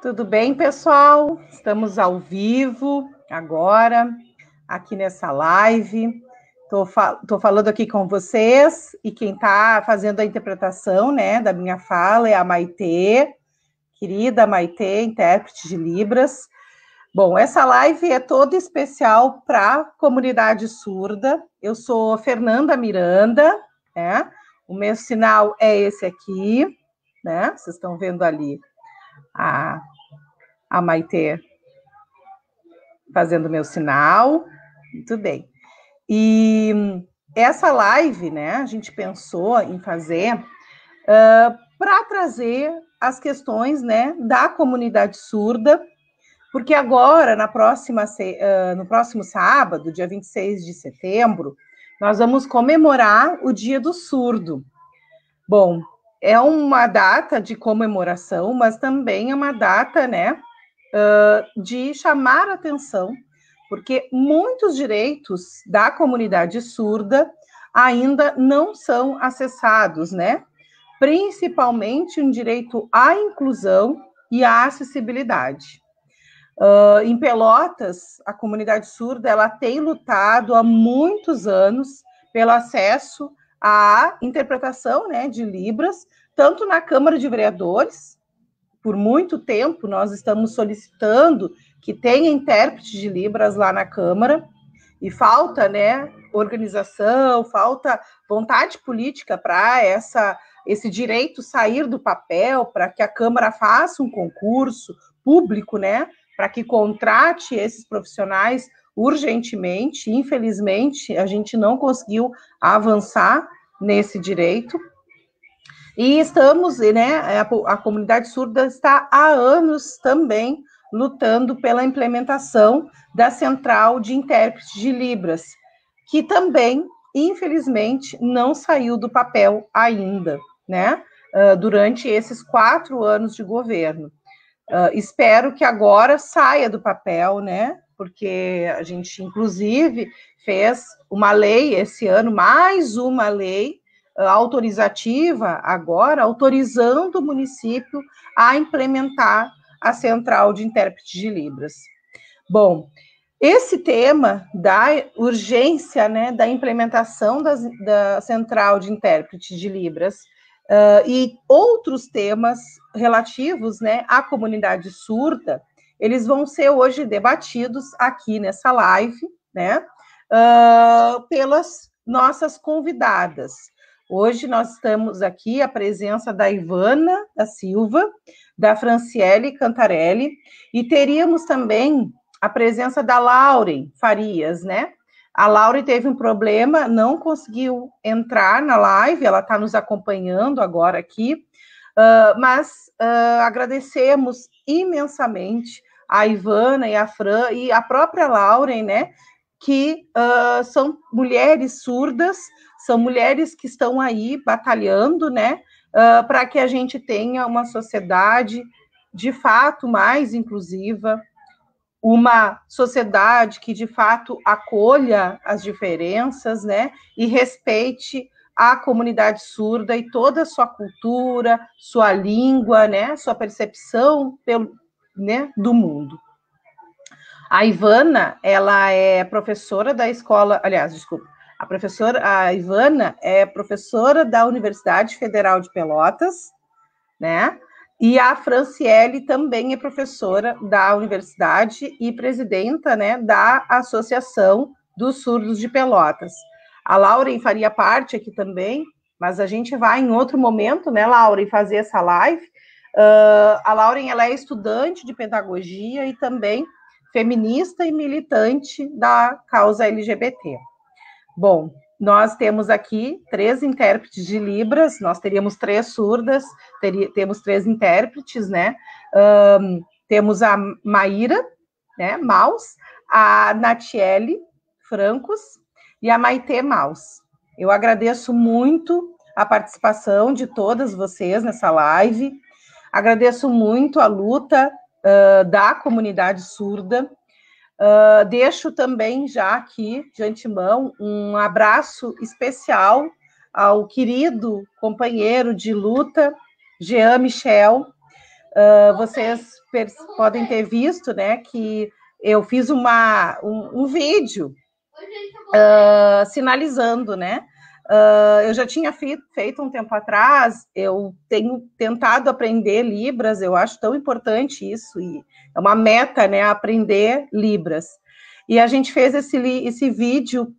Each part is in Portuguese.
Tudo bem, pessoal? Estamos ao vivo agora, aqui nessa live. Estou falando aqui com vocês e quem está fazendo a interpretação, né, da minha fala é a Maitê, querida Maitê, intérprete de Libras. Bom, essa live é toda especial para a comunidade surda. Eu sou Fernanda Miranda, né? O meu sinal é esse aqui, né? Vocês estão vendo ali a Maitê fazendo meu sinal, muito bem. E essa live, né, a gente pensou em fazer para trazer as questões, né, da comunidade surda, porque agora, no próximo sábado, dia 26 de setembro, nós vamos comemorar o Dia do Surdo. Bom, é uma data de comemoração, mas também é uma data, né, de chamar a atenção, porque muitos direitos da comunidade surda ainda não são acessados, né? Principalmente um direito à inclusão e à acessibilidade. Em Pelotas, a comunidade surda ela tem lutado há muitos anos pelo acesso à interpretação, né, de Libras, tanto na Câmara de Vereadores. Por muito tempo, nós estamos solicitando que tenha intérprete de Libras lá na Câmara, e falta, né, organização, falta vontade política para esse direito sair do papel, para que a Câmara faça um concurso público, né, para que contrate esses profissionais urgentemente. Infelizmente, a gente não conseguiu avançar nesse direito. E estamos, né, a comunidade surda está há anos também lutando pela implementação da Central de Intérprete de Libras, que também, infelizmente, não saiu do papel ainda, né, durante esses 4 anos de governo. Espero que agora saia do papel, né, porque a gente, inclusive, fez uma lei esse ano, mais uma lei, autorizativa agora, autorizando o município a implementar a Central de Intérprete de Libras. Bom, esse tema da urgência, né, da implementação da Central de Intérprete de Libras e outros temas relativos, né, à comunidade surda, eles vão ser hoje debatidos aqui nessa live, né, pelas nossas convidadas. Hoje nós estamos aqui a presença da Ivana da Silva, da Franciele Cantarelli, e teríamos também a presença da Lauren Farias, né? A Lauren teve um problema, não conseguiu entrar na live, ela está nos acompanhando agora aqui, mas agradecemos imensamente a Ivana e a Fran e a própria Lauren, né? Que são mulheres surdas, são mulheres que estão aí batalhando, né, para que a gente tenha uma sociedade de fato mais inclusiva, uma sociedade que de fato acolha as diferenças, né, e respeite a comunidade surda e toda a sua cultura, sua língua, né, sua percepção do mundo. A Ivana, ela é professora da escola, aliás, desculpa, a Ivana é professora da Universidade Federal de Pelotas, né? E a Franciele também é professora da universidade e presidenta, né, da Associação dos Surdos de Pelotas. A Lauren faria parte aqui também, mas a gente vai em outro momento, né, Lauren, fazer essa live. A Lauren, ela é estudante de pedagogia e também feminista e militante da causa LGBT. Bom, nós temos aqui 3 intérpretes de Libras, nós teríamos 3 surdas, temos 3 intérpretes, né? Temos a Maíra, né, Maus, a Natiele Francos e a Maitê Maus. Eu agradeço muito a participação de todas vocês nessa live, agradeço muito a luta da comunidade surda. Deixo também já aqui, de antemão, um abraço especial ao querido companheiro de luta, Jean Michel. Vocês podem ter visto, né, que eu fiz um vídeo sinalizando, né? Eu já tinha feito um tempo atrás, eu tenho tentado aprender Libras, eu acho tão importante isso, e é uma meta, né, aprender Libras. E a gente fez esse vídeo,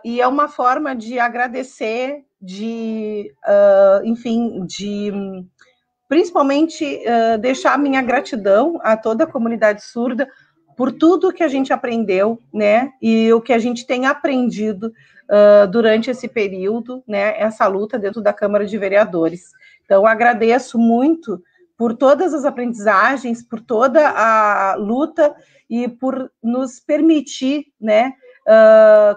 e é uma forma de agradecer, enfim, principalmente deixar minha gratidão a toda a comunidade surda por tudo que a gente aprendeu, né, e o que a gente tem aprendido durante esse período, né, essa luta dentro da Câmara de Vereadores. Então, agradeço muito por todas as aprendizagens, por toda a luta e por nos permitir, né,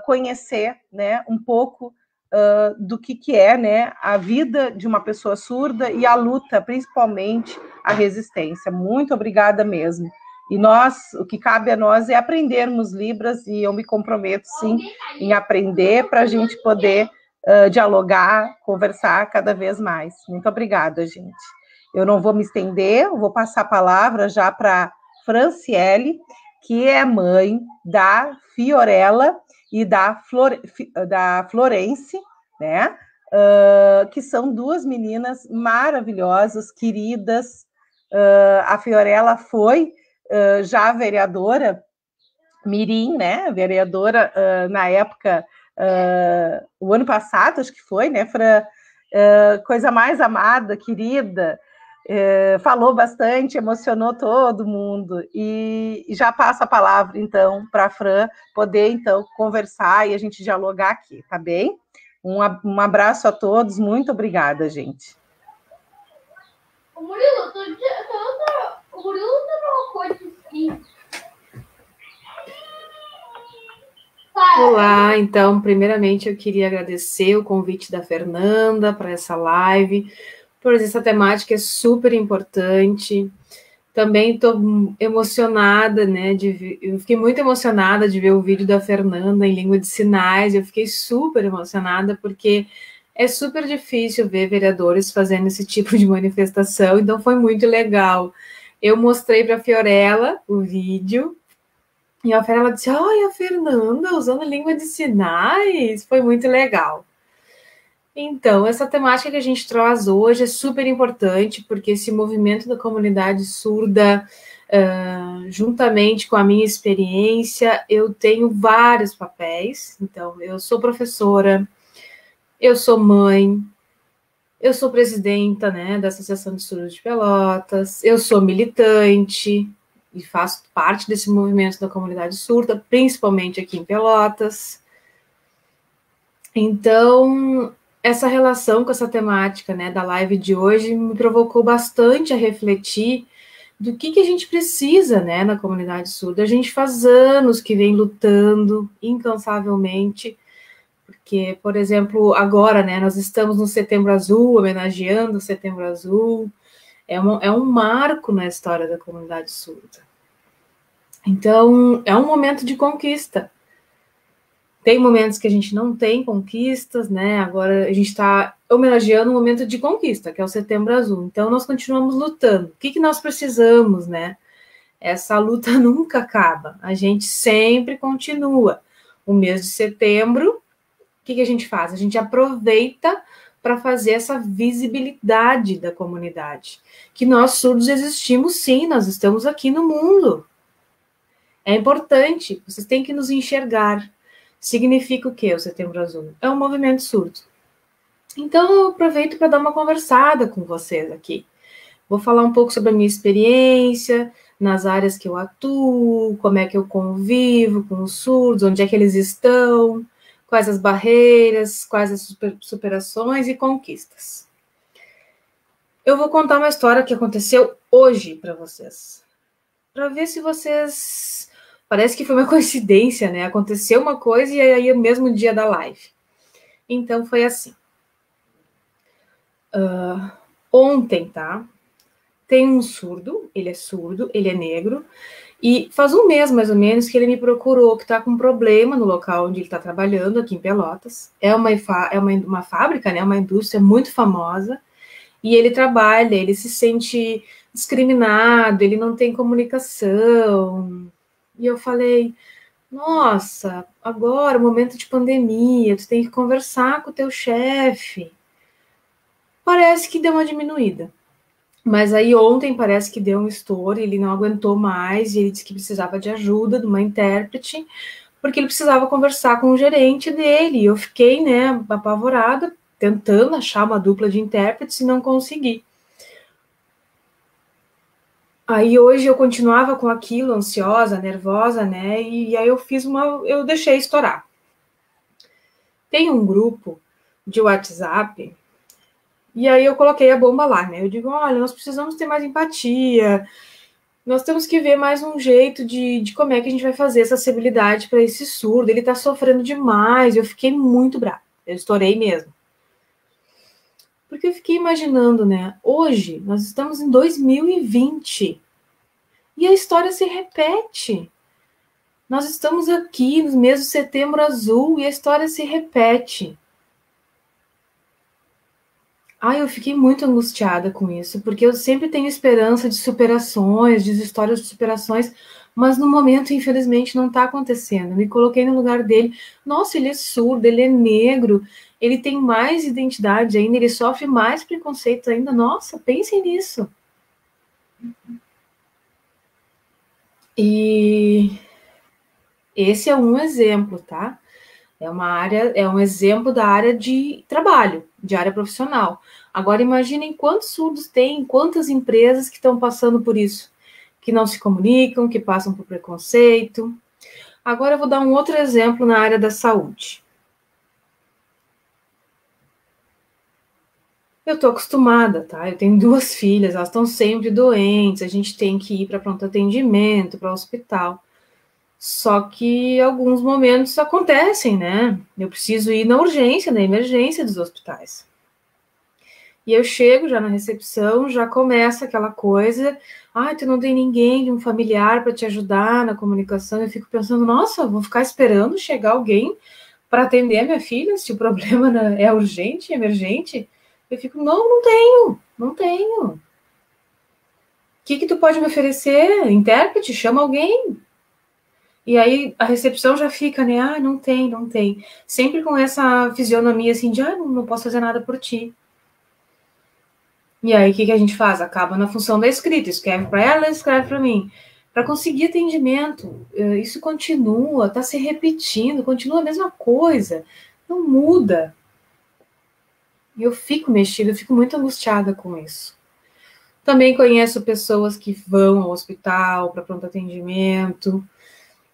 conhecer, né, um pouco do que é, né, a vida de uma pessoa surda e a luta, principalmente a resistência. Muito obrigada mesmo. E o que cabe a nós é aprendermos Libras, e eu me comprometo, sim, em aprender para a gente poder dialogar, conversar cada vez mais. Muito obrigada, gente. Eu não vou me estender, eu vou passar a palavra já para Franciele, que é mãe da Fiorella e da Florence, né? Que são duas meninas maravilhosas, queridas. A Fiorella foi já vereadora mirim, né? Vereadora na época, o ano passado, acho que foi, né? Coisa mais amada, querida. Falou bastante, emocionou todo mundo, e já passo a palavra, então, para a Fran poder, então, conversar e a gente dialogar aqui, tá bem? Um abraço a todos, muito obrigada, gente. O Murilo tá uma coisa assim. Olá, então, primeiramente eu queria agradecer o convite da Fernanda para essa live, por essa temática é super importante. Também estou emocionada, né? Eu fiquei muito emocionada de ver o vídeo da Fernanda em língua de sinais. Eu fiquei super emocionada porque é super difícil ver vereadores fazendo esse tipo de manifestação. Então foi muito legal. Eu mostrei para a Fiorella o vídeo e a Fiorella disse: "Ai, a Fernanda usando língua de sinais, foi muito legal." Então, essa temática que a gente traz hoje é super importante, porque esse movimento da comunidade surda, juntamente com a minha experiência, eu tenho vários papéis. Então, eu sou professora, eu sou mãe, eu sou presidenta, né, da Associação de Surdos de Pelotas, eu sou militante e faço parte desse movimento da comunidade surda, principalmente aqui em Pelotas. Então, essa relação com essa temática, né, da live de hoje me provocou bastante a refletir do que a gente precisa, né, na comunidade surda. A gente faz anos que vem lutando incansavelmente, porque, por exemplo, agora, né, nós estamos no Setembro Azul, homenageando o Setembro Azul, é um marco na história da comunidade surda. Então, é um momento de conquista. Tem momentos que a gente não tem conquistas, né? Agora a gente está homenageando um momento de conquista, que é o Setembro Azul. Então, nós continuamos lutando. O que nós precisamos, né? Essa luta nunca acaba. A gente sempre continua. O mês de setembro, o que a gente faz? A gente aproveita para fazer essa visibilidade da comunidade. Que nós surdos existimos, sim, nós estamos aqui no mundo. É importante, vocês têm que nos enxergar. Significa o quê, o Setembro Azul? É um movimento surdo. Então, eu aproveito para dar uma conversada com vocês aqui. Vou falar um pouco sobre a minha experiência, nas áreas que eu atuo, como é que eu convivo com os surdos, onde é que eles estão, quais as barreiras, quais as superações e conquistas. Eu vou contar uma história que aconteceu hoje para vocês, para ver se vocês... Parece que foi uma coincidência, né? Aconteceu uma coisa e aí é o mesmo dia da live. Então, foi assim. Ontem, tá? Tem um surdo, ele é negro, e faz um mês, mais ou menos, que ele me procurou, que tá com um problema no local onde ele tá trabalhando, aqui em Pelotas. É uma fábrica, né? Uma indústria muito famosa, e ele trabalha, ele se sente discriminado, ele não tem comunicação. E eu falei, nossa, agora, momento de pandemia, tu tem que conversar com o teu chefe. Parece que deu uma diminuída. Mas aí ontem parece que deu um estouro, ele não aguentou mais, e ele disse que precisava de ajuda, de uma intérprete, porque ele precisava conversar com o gerente dele. E eu fiquei, né, apavorada, tentando achar uma dupla de intérpretes e não consegui. Aí hoje eu continuava com aquilo, ansiosa, nervosa, né, e aí eu deixei estourar. Tem um grupo de WhatsApp, e aí eu coloquei a bomba lá, né, eu digo, olha, nós precisamos ter mais empatia, nós temos que ver mais um jeito de como é que a gente vai fazer essa acessibilidade para esse surdo, ele tá sofrendo demais. Eu fiquei muito brava, eu estourei mesmo. Porque eu fiquei imaginando, né, hoje nós estamos em 2020 e a história se repete. Nós estamos aqui no mês de Setembro Azul e a história se repete. Eu fiquei muito angustiada com isso, porque eu sempre tenho esperança de superações, de histórias de superações, mas no momento, infelizmente, não está acontecendo. Eu me coloquei no lugar dele. Nossa, ele é surdo, ele é negro, ele tem mais identidade ainda, ele sofre mais preconceito ainda. Nossa, pensem nisso. E esse é um exemplo, tá? É um exemplo da área de trabalho, de área profissional. Agora imaginem quantos surdos tem, quantas empresas que estão passando por isso, que não se comunicam, que passam por preconceito. Agora eu vou dar um outro exemplo na área da saúde. Eu estou acostumada, tá? Eu tenho 2 filhas, elas estão sempre doentes, a gente tem que ir para pronto atendimento, para o hospital. Só que alguns momentos acontecem, né? Eu preciso ir na urgência, na emergência dos hospitais. E eu chego já na recepção, já começa aquela coisa, tu não tem ninguém, um familiar para te ajudar na comunicação. Eu fico pensando, nossa, vou ficar esperando chegar alguém para atender a minha filha, se o problema é urgente, emergente. Eu fico, não tenho. O que tu pode me oferecer? Intérprete? Chama alguém. E aí a recepção já fica, né? Não tem. Sempre com essa fisionomia assim de, não posso fazer nada por ti. E aí o que a gente faz? Acaba na função da escrita, escreve para ela, escreve para mim. Para conseguir atendimento, isso continua, está se repetindo, continua a mesma coisa, não muda. E eu fico mexida, eu fico muito angustiada com isso. Também conheço pessoas que vão ao hospital para pronto atendimento.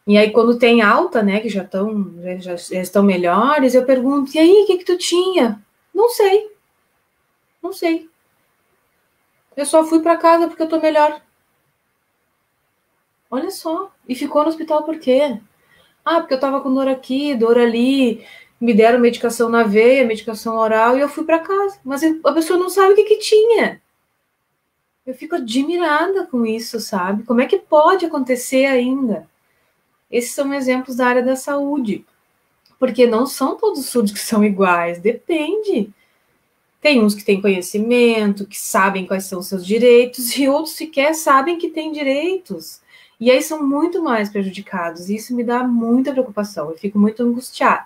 E aí, quando tem alta, né, que já estão melhores, eu pergunto, e aí, o que tu tinha? Não sei. Eu só fui para casa porque eu tô melhor. Olha só. E ficou no hospital por quê? Porque eu tava com dor aqui, dor ali, me deram medicação na veia, medicação oral, e eu fui para casa. Mas a pessoa não sabe o que tinha. Eu fico admirada com isso, sabe? Como é que pode acontecer ainda? Esses são exemplos da área da saúde. Porque não são todos os surdos que são iguais, depende. Tem uns que têm conhecimento, que sabem quais são os seus direitos, e outros sequer sabem que têm direitos. E aí são muito mais prejudicados, e isso me dá muita preocupação, eu fico muito angustiada.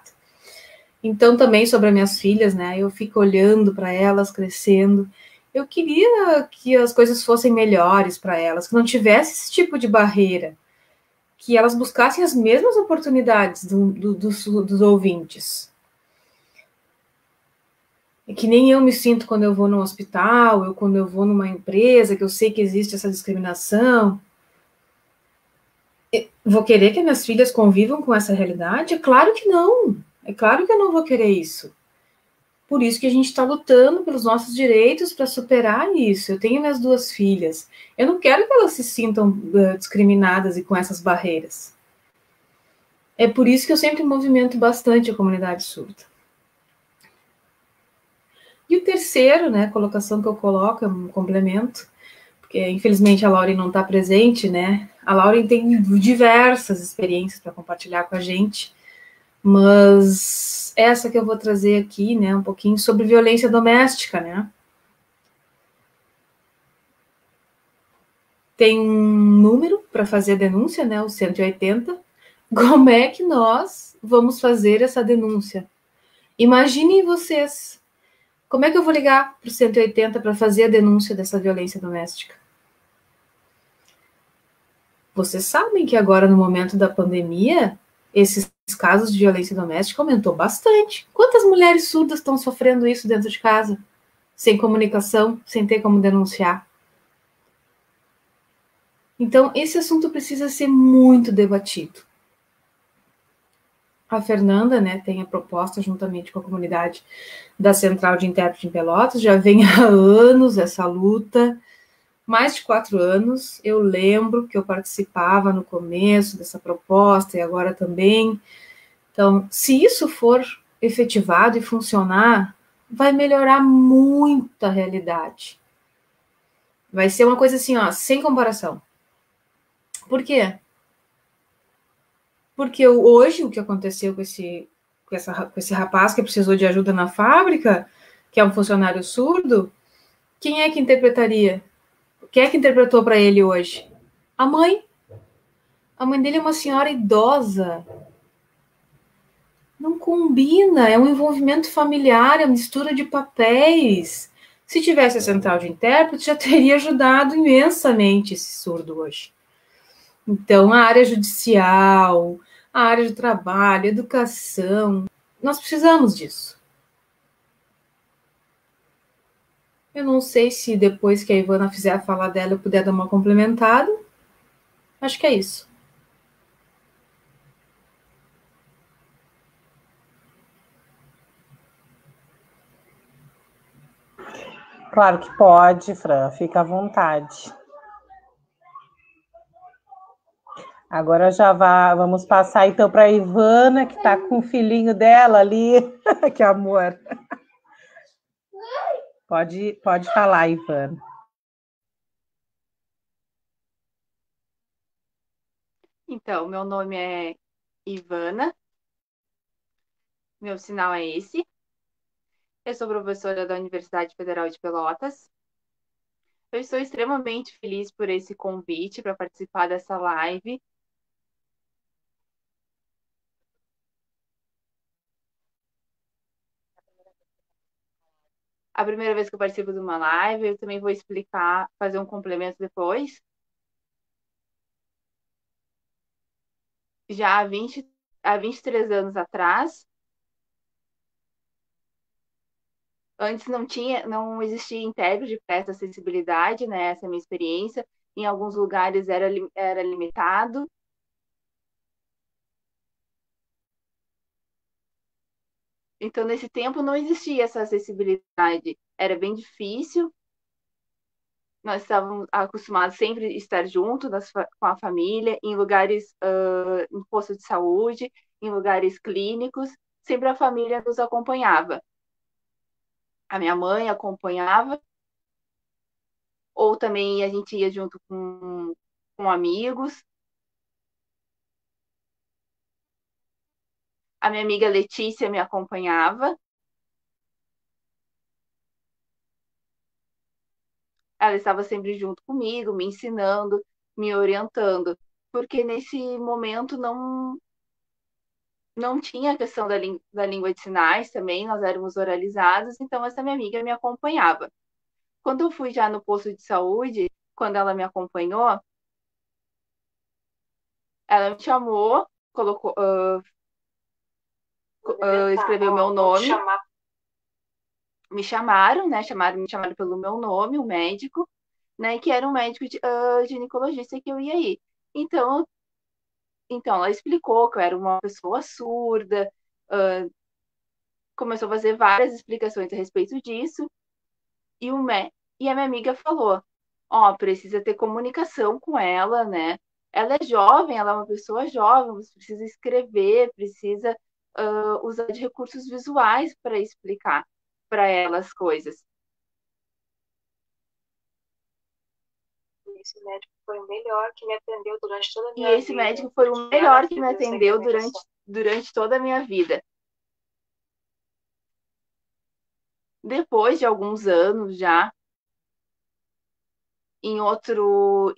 Então, também sobre as minhas filhas, né, eu fico olhando para elas crescendo. Eu queria que as coisas fossem melhores para elas, que não tivesse esse tipo de barreira, que elas buscassem as mesmas oportunidades dos ouvintes. É que nem eu me sinto quando eu vou no hospital, ou quando eu vou numa empresa, que eu sei que existe essa discriminação. Vou querer que minhas filhas convivam com essa realidade? É claro que não. É claro que eu não vou querer isso. Por isso que a gente está lutando pelos nossos direitos para superar isso. Eu tenho minhas 2 filhas. Eu não quero que elas se sintam discriminadas e com essas barreiras. É por isso que eu sempre movimento bastante a comunidade surda. E o terceiro, né, colocação que eu coloco, é um complemento, porque infelizmente a Lauren não está presente, né? A Lauren tem diversas experiências para compartilhar com a gente, mas essa que eu vou trazer aqui, né, um pouquinho sobre violência doméstica, né? tem um número para fazer a denúncia, né, o 180. Como é que nós vamos fazer essa denúncia? Imaginem vocês, como é que eu vou ligar para o 180 para fazer a denúncia dessa violência doméstica? Vocês sabem que agora, no momento da pandemia, esses casos de violência doméstica aumentou bastante. Quantas mulheres surdas estão sofrendo isso dentro de casa? Sem comunicação, sem ter como denunciar. Então, esse assunto precisa ser muito debatido. A Fernanda, né, tem a proposta, juntamente com a comunidade da Central de Intérprete em Pelotas, já vem há anos essa luta, mais de 4 anos. Eu lembro que eu participava no começo dessa proposta e agora também. Então, se isso for efetivado e funcionar, vai melhorar muito a realidade. Vai ser uma coisa assim, ó, sem comparação. Por quê? Porque hoje o que aconteceu com esse rapaz que precisou de ajuda na fábrica, que é um funcionário surdo, quem é que interpretaria? Quem é que interpretou para ele hoje? A mãe. A mãe dele é uma senhora idosa. Não combina, é um envolvimento familiar, é uma mistura de papéis. Se tivesse a central de intérprete, já teria ajudado imensamente esse surdo hoje. Então, a área judicial, a área de trabalho, educação, nós precisamos disso. Eu não sei se depois que a Ivana fizer a fala dela eu puder dar uma complementada. Acho que é isso. Claro que pode, Fran, fica à vontade. Agora vamos passar então para a Ivana, que está com o filhinho dela ali. Que amor. Pode falar, Ivana. Então, meu nome é Ivana, meu sinal é esse. Eu sou professora da Universidade Federal de Pelotas. Eu estou extremamente feliz por esse convite para participar dessa live. A primeira vez que eu participo de uma live, eu também vou explicar, fazer um complemento depois. Já há 23 anos atrás, antes não existia intérprete para essa acessibilidade, né? Essa é a minha experiência. Em alguns lugares era limitado. Então, nesse tempo, não existia essa acessibilidade. Era bem difícil. Nós estávamos acostumados sempre a estar juntos com a família, em lugares, em posto de saúde, em lugares clínicos. Sempre a família nos acompanhava. A minha mãe acompanhava, ou também a gente ia junto com amigos. A minha amiga Letícia me acompanhava. Ela estava sempre junto comigo, me ensinando, me orientando, porque nesse momento não tinha a questão da língua de sinais também, nós éramos oralizados, então essa minha amiga me acompanhava. Quando eu fui já no posto de saúde, quando ela me acompanhou, ela me chamou, colocou, escreveu meu nome, me chamaram, né? Me chamaram pelo meu nome, o médico, né? Que era um médico ginecologista que eu ia ir. Então, ela explicou que eu era uma pessoa surda, começou a fazer várias explicações a respeito disso, e, e a minha amiga falou, ó, precisa ter comunicação com ela, né? Ela é jovem, ela é uma pessoa jovem, você precisa escrever, precisa usar de recursos visuais para explicar para ela as coisas. Esse médico foi o melhor que me atendeu durante toda a minha vida. E esse médico foi o melhor que me atendeu durante toda a minha vida. Depois de alguns anos já, em outro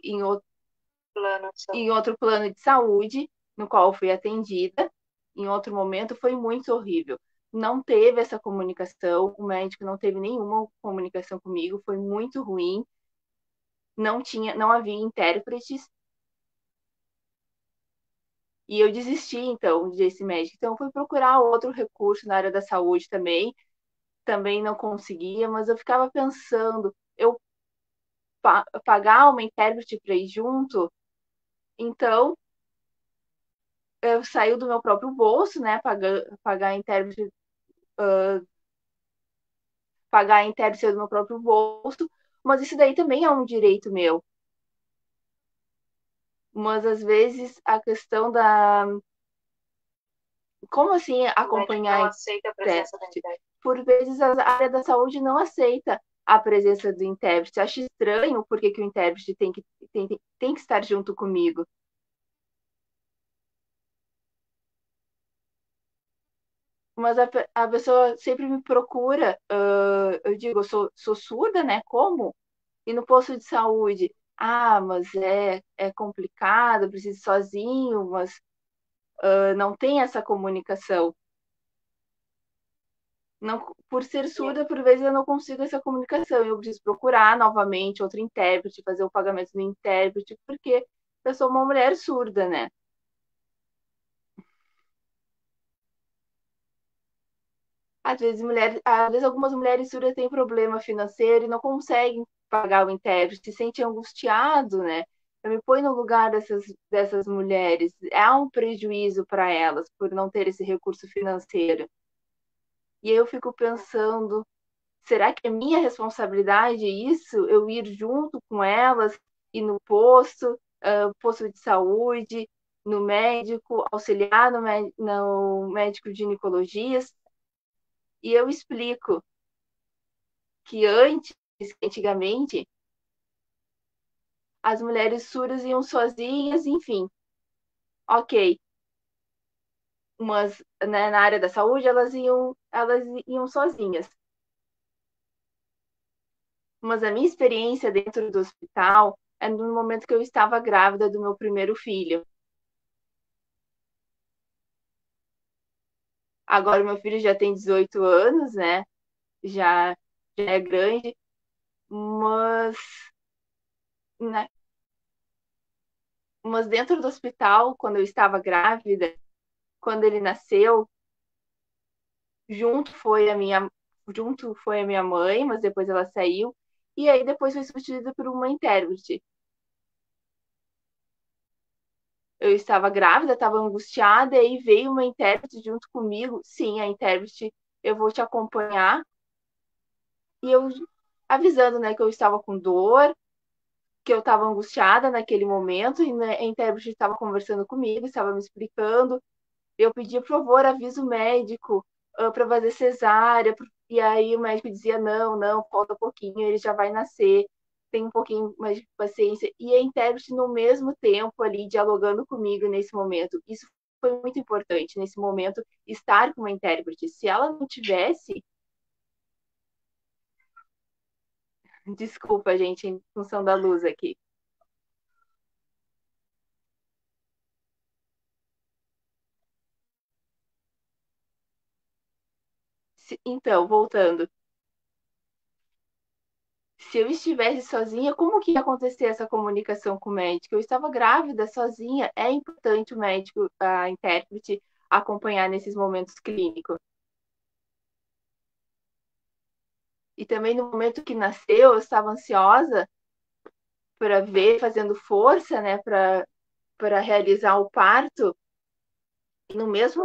plano de saúde. em outro plano de saúde, no qual eu fui atendida. Em outro momento, foi muito horrível. Não teve essa comunicação, o médico não teve nenhuma comunicação comigo, foi muito ruim. Não havia intérpretes. E eu desisti, então, desse médico. Então, eu fui procurar outro recurso na área da saúde também não conseguia, mas eu ficava pensando, eu pagar uma intérprete para ir junto, então eu saí do meu próprio bolso, né, pagar a intérprete, pagar a intérprete do meu próprio bolso, mas isso daí também é um direito meu. Mas às vezes a questão da como assim O médico não acompanhar aceita a presença da intérprete? intérprete. Por vezes a área da saúde não aceita a presença do intérprete. Acho estranho porque que o intérprete tem que estar junto comigo. Mas a pessoa sempre me procura. Eu digo, eu sou surda, né? Como? E no posto de saúde? Ah, mas é complicado, preciso ir sozinho, mas não tem essa comunicação. Não, por ser surda, por vezes eu não consigo essa comunicação. Eu preciso procurar novamente outro intérprete, fazer o pagamento do intérprete, porque eu sou uma mulher surda, né? Às vezes algumas mulheres surdas têm problema financeiro e não conseguem pagar o intérprete, se sentem angustiado, né? Eu me ponho no lugar dessas mulheres. Há um prejuízo para elas por não ter esse recurso financeiro. E aí eu fico pensando, será que é minha responsabilidade isso? Eu ir junto com elas e no posto de saúde, no médico, auxiliar no médico ginecologista? E eu explico que antigamente, as mulheres surdas iam sozinhas, enfim, ok. Mas né, na área da saúde elas iam sozinhas. Mas a minha experiência dentro do hospital é no momento que eu estava grávida do meu primeiro filho. Agora meu filho já tem 18 anos, né? Já, já é grande, mas, né? Mas dentro do hospital, quando eu estava grávida, quando ele nasceu, junto foi a minha, junto foi a minha mãe, mas depois ela saiu, e aí depois foi substituída por uma intérprete. Eu estava grávida, estava angustiada, e aí veio uma intérprete junto comigo. Sim, a intérprete, eu vou te acompanhar. E eu avisando, né, que eu estava com dor, que eu estava angustiada naquele momento, e né, a intérprete estava conversando comigo, estava me explicando. Eu pedia, por favor, avisa o médico para fazer cesárea. E aí o médico dizia, não, não, falta um pouquinho, ele já vai nascer, tem um pouquinho mais de paciência. E a intérprete, no mesmo tempo, ali, dialogando comigo nesse momento. Isso foi muito importante, nesse momento, estar com uma intérprete. Se ela não tivesse... Desculpa, gente, em função da luz aqui. Então, voltando. Se eu estivesse sozinha, como que ia acontecer essa comunicação com o médico? Eu estava grávida, sozinha. É importante o médico, a intérprete, acompanhar nesses momentos clínicos. E também no momento que nasceu, eu estava ansiosa para ver, fazendo força, né, para realizar o parto. E no mesmo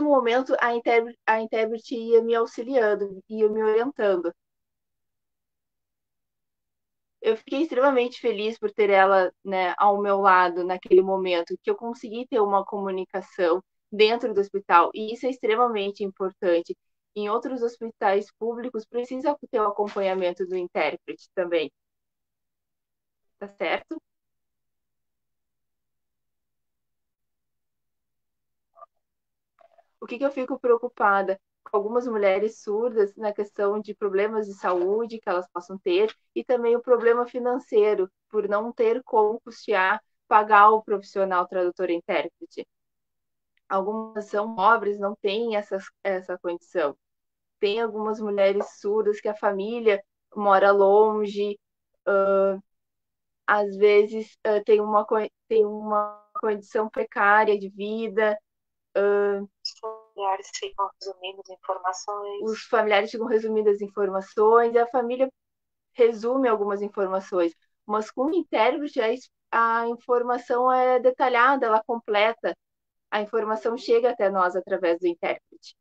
momento, a intérprete ia me auxiliando, ia me orientando. Eu fiquei extremamente feliz por ter ela, né, ao meu lado naquele momento, que eu consegui ter uma comunicação dentro do hospital, e isso é extremamente importante. Em outros hospitais públicos, precisa ter o acompanhamento do intérprete também, tá certo? O que eu fico preocupada? algumas mulheres surdas na questão de problemas de saúde que elas possam ter, e também o problema financeiro, por não ter como custear, pagar o profissional tradutor e intérprete. Algumas são pobres, não têm essa condição. Tem algumas mulheres surdas que a família mora longe, às vezes tem uma condição precária de vida. Os familiares ficam resumindo as informações, e a família resume algumas informações, mas com o intérprete a informação é detalhada, ela completa, a informação chega até nós através do intérprete.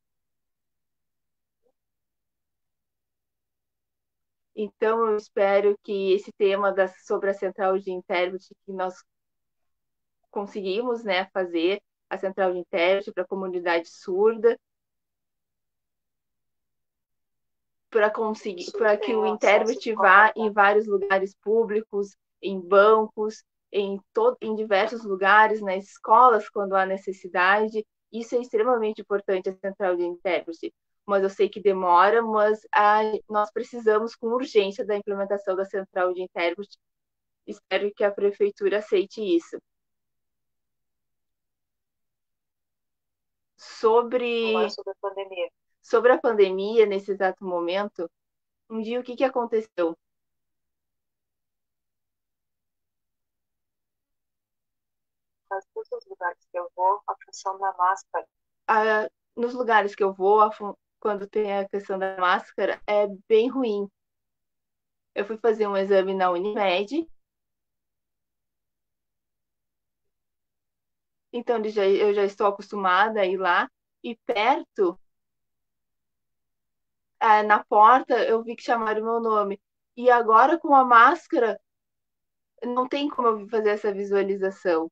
Então, eu espero que esse tema sobre a central de intérprete que nós conseguimos, né, fazer, a central de intérprete para a comunidade surda, para que o intérprete vá em vários lugares públicos, em bancos, em diversos lugares, nas escolas, quando há necessidade. Isso é extremamente importante, a central de intérprete. Mas eu sei que demora, mas nós precisamos com urgência da implementação da central de intérprete. Espero que a prefeitura aceite isso. Sobre a pandemia, nesse exato momento, um dia o que aconteceu? Nos lugares que eu vou, a função da máscara. Nos lugares que eu vou, quando tem a questão da máscara, é bem ruim. Eu fui fazer um exame na Unimed, então eu já estou acostumada a ir lá, e perto, na porta, eu vi que chamaram o meu nome. E agora, com a máscara, não tem como eu fazer essa visualização,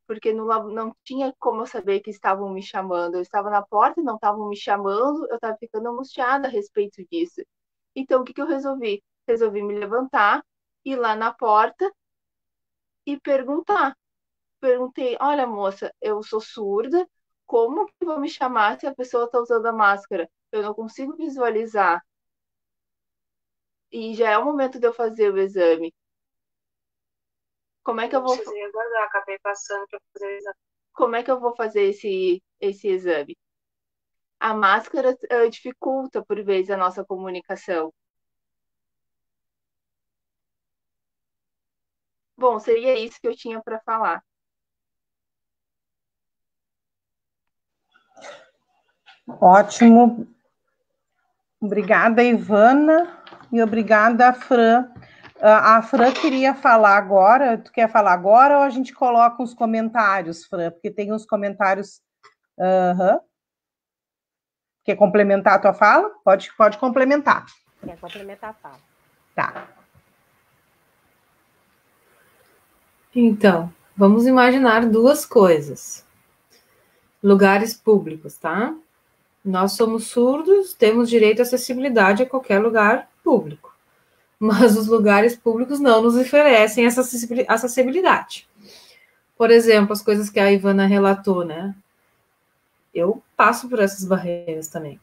porque não tinha como eu saber que estavam me chamando. Eu estava na porta e não estavam me chamando, eu estava ficando angustiada a respeito disso. Então, o que eu resolvi? Resolvi me levantar, ir lá na porta e perguntar. Perguntei, olha, moça, eu sou surda, como que vão me chamar se a pessoa está usando a máscara? Eu não consigo visualizar. E já é o momento de eu fazer o exame. Como é que eu vou... Precisei aguardar, acabei passando para fazer o exame. Como é que eu vou fazer esse exame? A máscara dificulta, por vezes, a nossa comunicação. Bom, seria isso que eu tinha para falar. Ótimo. Obrigada, Ivana, e obrigada, Fran. A Fran queria falar agora. Tu quer falar agora ou a gente coloca os comentários, Fran? Porque tem uns comentários... Quer complementar a tua fala? Pode complementar. Quer complementar a fala. Tá. Então, vamos imaginar duas coisas. Lugares públicos, tá? Nós somos surdos, temos direito à acessibilidade a qualquer lugar público. Mas os lugares públicos não nos oferecem essa acessibilidade. Por exemplo, as coisas que a Ivana relatou, né? Eu passo por essas barreiras também.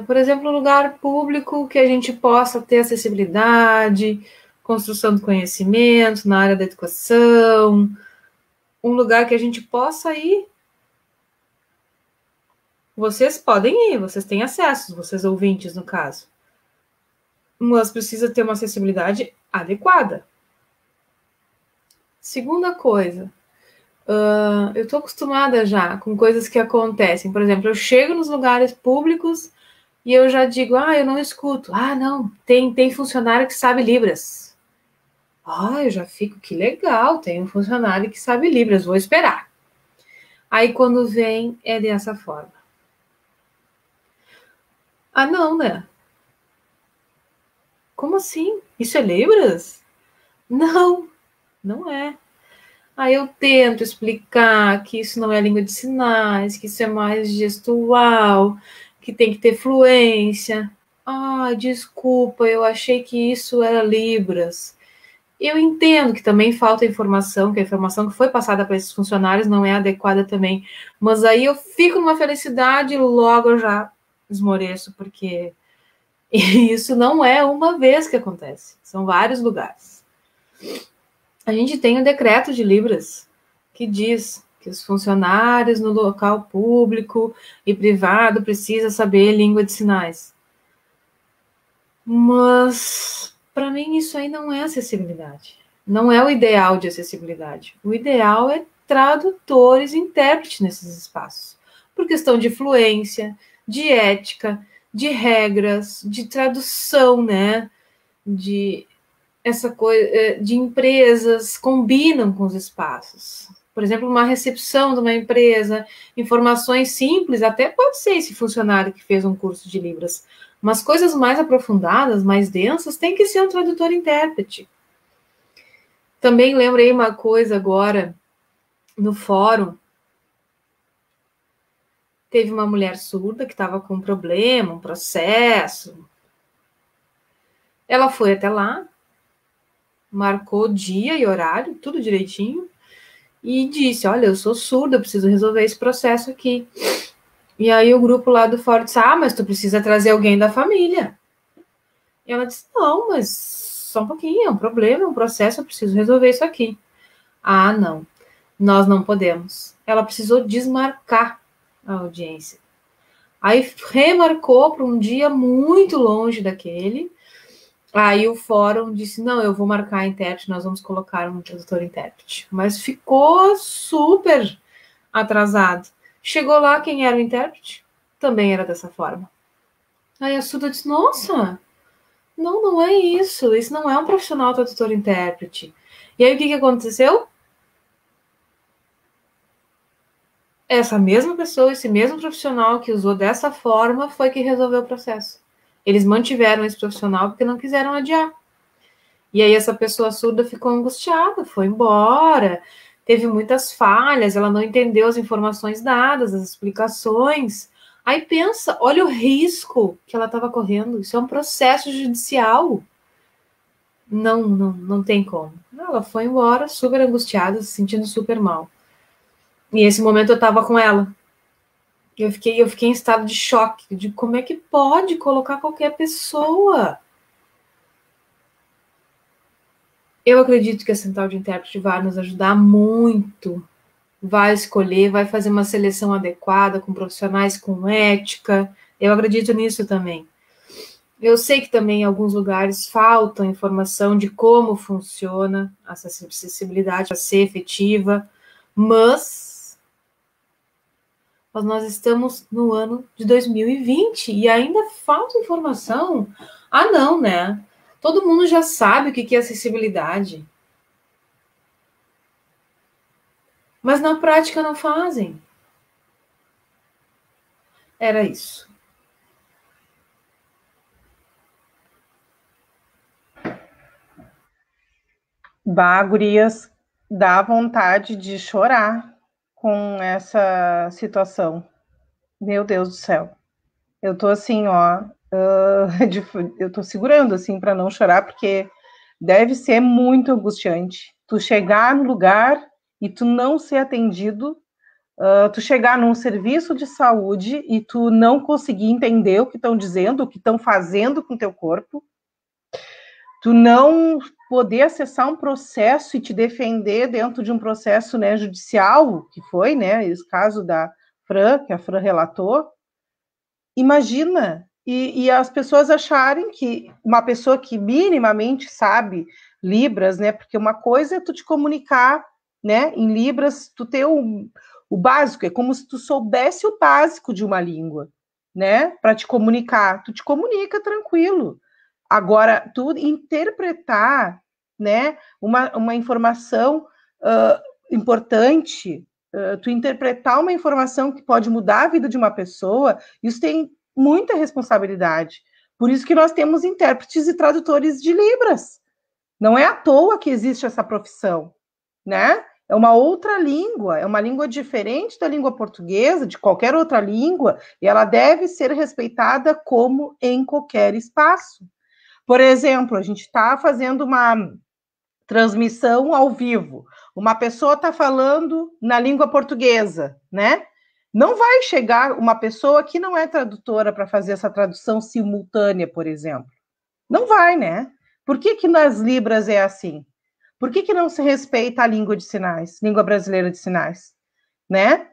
Por exemplo, um lugar público que a gente possa ter acessibilidade, construção do conhecimento na área da educação, um lugar que a gente possa ir. Vocês podem ir, vocês têm acesso, vocês ouvintes, no caso. Mas precisa ter uma acessibilidade adequada. Segunda coisa, eu estou acostumada já com coisas que acontecem. Por exemplo, eu chego nos lugares públicos e eu já digo, eu não escuto. Não, tem funcionário que sabe Libras. Eu já fico, que legal, tem um funcionário que sabe Libras, vou esperar. Aí quando vem, é dessa forma. Não, né? Como assim? Isso é Libras? Não, não é. Aí eu tento explicar que isso não é língua de sinais, que isso é mais gestual, que tem que ter fluência. Desculpa, eu achei que isso era Libras. Eu entendo que também falta informação, que a informação que foi passada para esses funcionários não é adequada também, mas aí eu fico numa felicidade e logo eu já esmoreço, porque isso não é uma vez que acontece, são vários lugares. A gente tem o decreto de Libras, que diz que os funcionários no local público e privado precisam saber língua de sinais. Mas, para mim, isso aí não é acessibilidade. Não é o ideal de acessibilidade. O ideal é tradutores e intérpretes nesses espaços. Por questão de fluência, de ética, de regras, de tradução, né? De essa coisa de empresas combinam com os espaços. Por exemplo, uma recepção de uma empresa, informações simples, até pode ser esse funcionário que fez um curso de Libras, mas coisas mais aprofundadas, mais densas, tem que ser um tradutor-intérprete. Também lembrei uma coisa agora, no fórum, teve uma mulher surda que estava com um problema, um processo. Ela foi até lá, marcou dia e horário, tudo direitinho, e disse, olha, eu sou surda, eu preciso resolver esse processo aqui. E aí o grupo lá do fórum disse, mas tu precisa trazer alguém da família. E ela disse, não, mas só um pouquinho, é um problema, é um processo, eu preciso resolver isso aqui. Ah, não, nós não podemos. Ela precisou desmarcar a audiência. Aí remarcou para um dia muito longe daquele. Aí o fórum disse, não, eu vou marcar a intérprete, nós vamos colocar um tradutor-intérprete. Mas ficou super atrasado. Chegou lá, quem era o intérprete? Também era dessa forma. Aí a surda disse, nossa, não é isso não é um profissional tradutor-intérprete. E aí o que aconteceu? Essa mesma pessoa, esse mesmo profissional que usou dessa forma foi que resolveu o processo. Eles mantiveram esse profissional porque não quiseram adiar. E aí essa pessoa surda ficou angustiada, foi embora, teve muitas falhas, ela não entendeu as informações dadas, as explicações. Aí pensa, olha o risco que ela estava correndo, isso é um processo judicial. Não tem como. Ela foi embora, super angustiada, se sentindo super mal. E nesse momento eu estava com ela. Eu fiquei em estado de choque, de como é que pode colocar qualquer pessoa. Eu acredito que a central de intérprete vai nos ajudar muito, vai escolher, vai fazer uma seleção adequada, com profissionais com ética, eu acredito nisso também. Eu sei que também em alguns lugares falta informação de como funciona essa acessibilidade para ser efetiva, mas nós estamos no ano de 2020 e ainda falta informação. Ah, não, né? Todo mundo já sabe o que é acessibilidade. Mas na prática não fazem. Era isso. Bah, gurias, dá vontade de chorar com essa situação. Meu Deus do céu. Eu tô assim, ó, eu tô segurando assim para não chorar, porque deve ser muito angustiante. Tu chegar no lugar e tu não ser atendido, tu chegar num serviço de saúde e tu não conseguir entender o que estão dizendo, o que estão fazendo com o teu corpo, tu não poder acessar um processo e te defender dentro de um processo, né, judicial, que foi, né, esse caso da Fran, que a Fran relatou. Imagina, e as pessoas acharem que uma pessoa que minimamente sabe Libras, né, porque uma coisa é tu te comunicar, né, em Libras, tu ter o básico, é como se tu soubesse o básico de uma língua, né, para te comunicar, tu te comunica tranquilo. Agora, tu interpretar, né, uma informação importante, tu interpretar uma informação que pode mudar a vida de uma pessoa, isso tem muita responsabilidade. Por isso que nós temos intérpretes e tradutores de Libras. Não é à toa que existe essa profissão, né? É uma outra língua, é uma língua diferente da língua portuguesa, de qualquer outra língua, e ela deve ser respeitada como em qualquer espaço. Por exemplo, a gente está fazendo uma transmissão ao vivo. Uma pessoa está falando na língua portuguesa, né? Não vai chegar uma pessoa que não é tradutora para fazer essa tradução simultânea, por exemplo. Não vai, né? Por que nas Libras é assim? Por que não se respeita a língua de sinais, língua brasileira de sinais, né?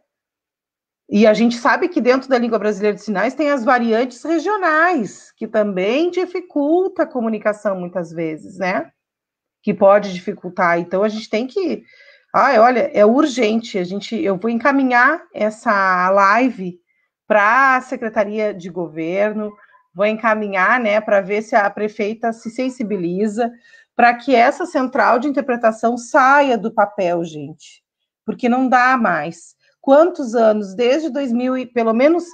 E a gente sabe que dentro da língua brasileira de sinais tem as variantes regionais, que também dificulta a comunicação muitas vezes, né? Que pode dificultar. Então a gente tem que... olha, é urgente. Eu vou encaminhar essa live para a Secretaria de Governo, vou encaminhar, né, para ver se a prefeita se sensibiliza para que essa central de interpretação saia do papel, gente, porque não dá mais. Quantos anos? Desde 2000, pelo menos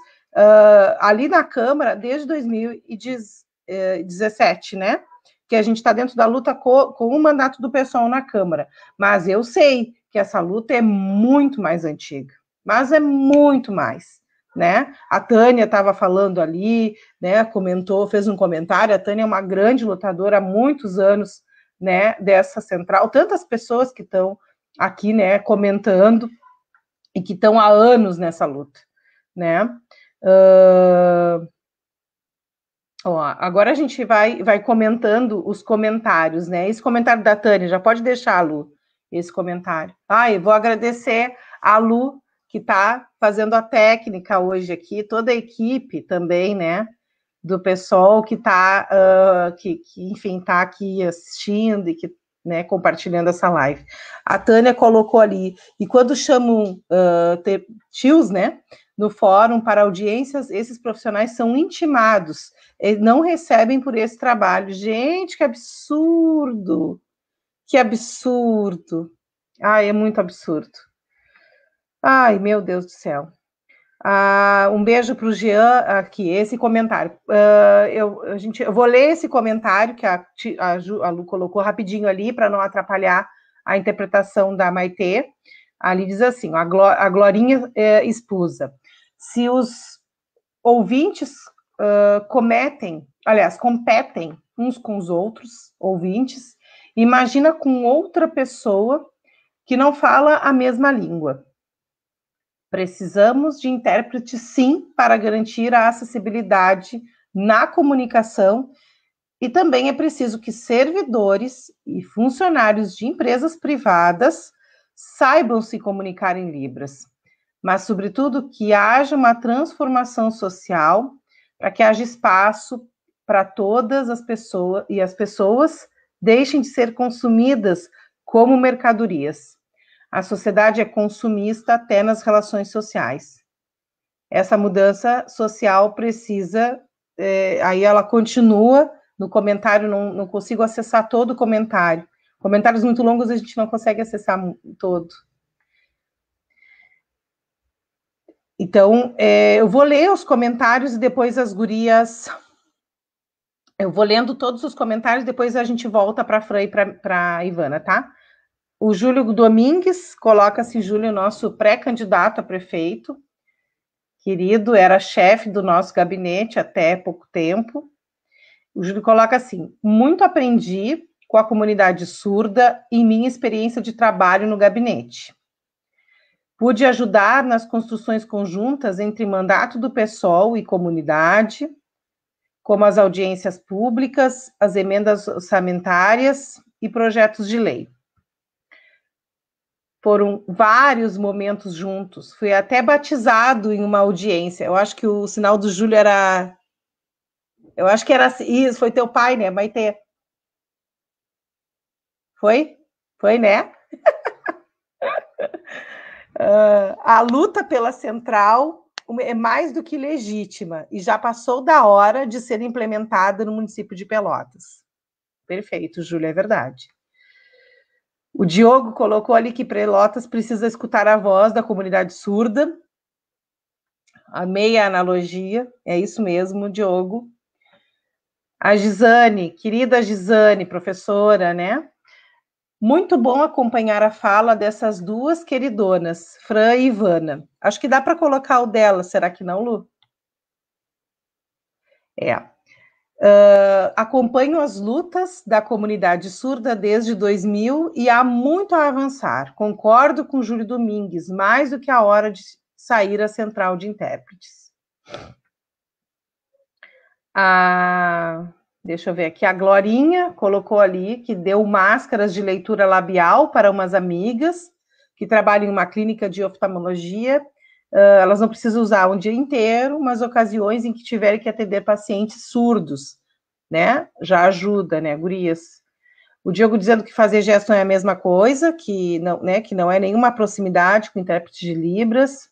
ali na Câmara, desde 2017, né? Que a gente está dentro da luta com o mandato do pessoal na Câmara. Mas eu sei que essa luta é muito mais antiga, mas é muito mais, né? A Tânia estava falando ali, né? Comentou, fez um comentário. A Tânia é uma grande lutadora há muitos anos, né? Dessa central. Tantas pessoas que estão aqui, né? Comentando e que estão há anos nessa luta, né? Agora a gente vai comentando os comentários, né? Esse comentário da Tânia, já pode deixar, Lu, esse comentário. Eu vou agradecer a Lu, que está fazendo a técnica hoje aqui, toda a equipe também, né? Do pessoal que está, enfim, está aqui assistindo e que, né, compartilhando essa live. A Tânia colocou ali, e quando chamam tios, né? No fórum para audiências, esses profissionais são intimados, eles não recebem por esse trabalho. Gente, que absurdo! Que absurdo! É muito absurdo. Meu Deus do céu. Um beijo para o Jean aqui, esse comentário. Eu vou ler esse comentário que a Lu colocou rapidinho ali, para não atrapalhar a interpretação da Maitê. Ali diz assim, a Glorinha expulsa. Se os ouvintes competem uns com os outros, ouvintes, imagina com outra pessoa que não fala a mesma língua. Precisamos de intérprete, sim, para garantir a acessibilidade na comunicação, e também é preciso que servidores e funcionários de empresas privadas saibam se comunicar em Libras, mas, sobretudo, que haja uma transformação social para que haja espaço para todas as pessoas, e as pessoas deixem de ser consumidas como mercadorias. A sociedade é consumista até nas relações sociais. Essa mudança social precisa... aí ela continua no comentário, não consigo acessar todo o comentário. Comentários muito longos a gente não consegue acessar todo. Então, eu vou ler os comentários e depois as gurias... Eu vou lendo todos os comentários, depois a gente volta para a Fran e para a Ivana, tá? O Júlio Domingues, coloca-se Júlio, nosso pré-candidato a prefeito, querido, era chefe do nosso gabinete até pouco tempo. O Júlio coloca assim, muito aprendi com a comunidade surda em minha experiência de trabalho no gabinete. Pude ajudar nas construções conjuntas entre mandato do PSOL e comunidade, como as audiências públicas, as emendas orçamentárias e projetos de lei. Foram vários momentos juntos. Fui até batizado em uma audiência. Eu acho que o sinal do Júlio era... Eu acho que era... Isso, foi teu pai, né, Maitê? Foi? Foi, né? A luta pela central é mais do que legítima e já passou da hora de ser implementada no município de Pelotas. Perfeito, Júlio, é verdade. O Diogo colocou ali que Pelotas precisa escutar a voz da comunidade surda. Amei a analogia, é isso mesmo, Diogo. A Gisane, querida Gisane, professora, né? Muito bom acompanhar a fala dessas duas queridonas, Fran e Ivana. Acho que dá para colocar o dela, será que não, Lu? Acompanho as lutas da comunidade surda desde 2000 e há muito a avançar. Concordo com Júlio Domingues, mais do que a hora de sair à central de intérpretes. Deixa eu ver aqui, a Glorinha colocou ali que deu máscaras de leitura labial para umas amigas que trabalham em uma clínica de oftalmologia. Elas não precisam usar um dia inteiro, mas ocasiões em que tiverem que atender pacientes surdos, né? Já ajuda, né, gurias? O Diogo dizendo que fazer gesto não é a mesma coisa, que não, né, que não é nenhuma proximidade com intérprete de Libras.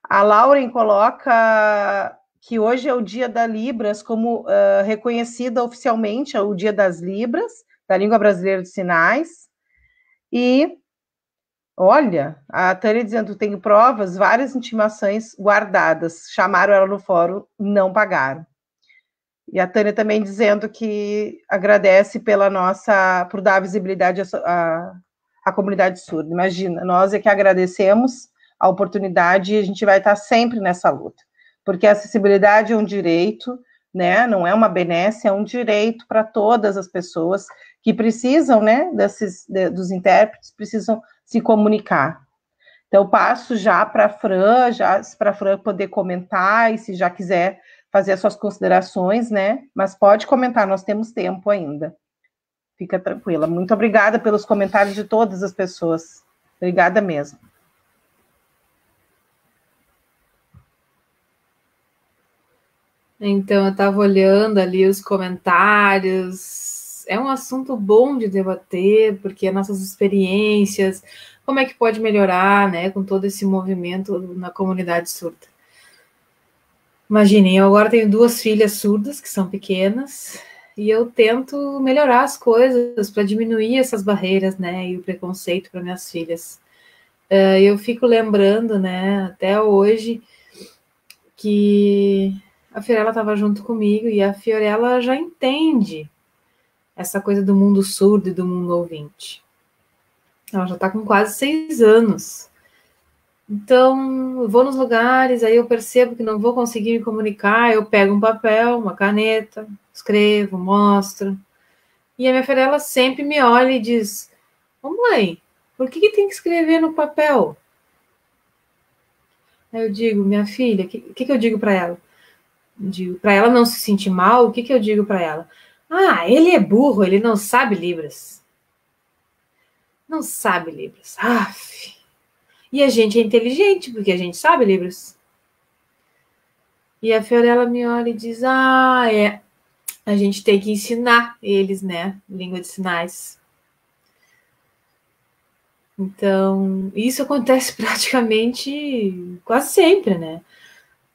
A Lauren coloca que hoje é o dia da Libras, como reconhecida oficialmente, é o dia das Libras, da Língua Brasileira de Sinais. E, olha, a Tânia dizendo, tenho provas, várias intimações guardadas, chamaram ela no fórum, não pagaram. E a Tânia também dizendo que agradece por dar visibilidade à comunidade surda. Imagina, nós é que agradecemos a oportunidade e a gente vai estar sempre nessa luta, porque a acessibilidade é um direito, né? Não é uma benesse, é um direito para todas as pessoas que precisam, né, dos intérpretes, precisam se comunicar. Então, passo já para a Fran poder comentar, e se já quiser fazer as suas considerações, né? Mas pode comentar, nós temos tempo ainda. Fica tranquila. Muito obrigada pelos comentários de todas as pessoas. Obrigada mesmo. Então, eu estava olhando ali os comentários. É um assunto bom de debater, porque as nossas experiências, como é que pode melhorar, né, com todo esse movimento na comunidade surda. Imaginem, eu agora tenho 2 filhas surdas, que são pequenas, e eu tento melhorar as coisas para diminuir essas barreiras, né, e o preconceito para minhas filhas. Eu fico lembrando, né, até hoje, que a Fiorella estava junto comigo e a Fiorella já entende essa coisa do mundo surdo e do mundo ouvinte. Ela já está com quase 6 anos. Então, eu vou nos lugares, aí eu percebo que não vou conseguir me comunicar, eu pego um papel, uma caneta, escrevo, mostro. E a minha Fiorella sempre me olha e diz, ô mãe, por que tem que escrever no papel? Aí eu digo, minha filha, o que eu digo para ela? Para ela não se sentir mal, o que eu digo para ela? Ah, ele é burro, ele não sabe Libras. Não sabe Libras. Aff. E a gente é inteligente, porque a gente sabe Libras. E a Fiorella me olha e diz, a gente tem que ensinar eles, né, língua de sinais. Então, isso acontece praticamente quase sempre, né?